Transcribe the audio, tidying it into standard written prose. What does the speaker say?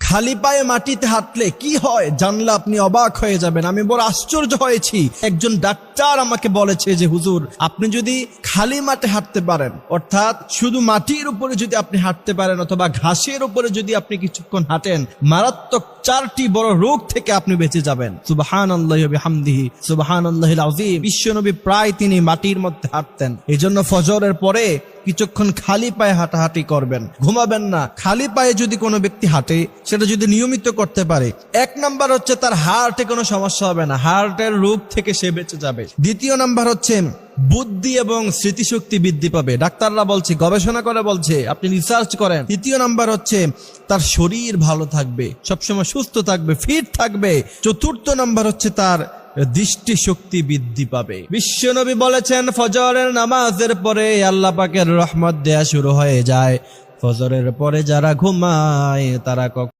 খালি পায়ে মাটিতে হাঁটলে কি হয় জানলে আপনি অবাক হয়ে যাবেন। আমি বড় আশ্চর্য হয়েছি। একজন ডাক্তার আমাকে বলেছে যে হুজুর, আপনি যদি খালি মাঠে হাঁটতে পারেন, অর্থাৎ শুধু মাটির উপরে যদি আপনি হাঁটতে পারেন অথবা ঘাসের উপরে যদি আপনি কিছুক্ষণ হাঁটেন, মারাত্মক 4টি বড় রোগ থেকে আপনি বেঁচে যাবেন। সুবহানাল্লাহি ওয়া বিহামদিহি সুবহানাল্লাহিল আযীম। বিশ্বনবী প্রায় তিনি মাটির মধ্যে হাঁটতেন। এজন্য ফজরের পরে কিছুক্ষণ খালি পায়ে হাঁটাহাঁটি করবেন, ঘুমাবেন না। খালি পায়ে যদি কোনো ব্যক্তি হাঁটে, সেটা যদি নিয়মিত করতে পারে, 1 নাম্বার হচ্ছে তার হার্টে কোনো সমস্যা হবে না, হার্টের রোগ থেকে সে বেঁচে যাবে। 2 নাম্বার হচ্ছে বুদ্ধি এবং স্মৃতিশক্তি বৃদ্ধি পাবে। ডাক্তাররা বলছে, গবেষণা করে বলছে, আপনি রিসার্চ করেন। 3 নাম্বার হচ্ছে তার শরীর ভালো থাকবে, সবসময় সুস্থ থাকবে, ফিট থাকবে। 4 নাম্বার হচ্ছে তার দৃষ্টি শক্তি বৃদ্ধি পাবে। বিশ্বনবী বলেছেন, ফজরের নামাজের পরে আল্লাহ পাকের রহমত দেয়া শুরু হয়ে যায়। ফজরের পরে যারা ঘুমায় তারা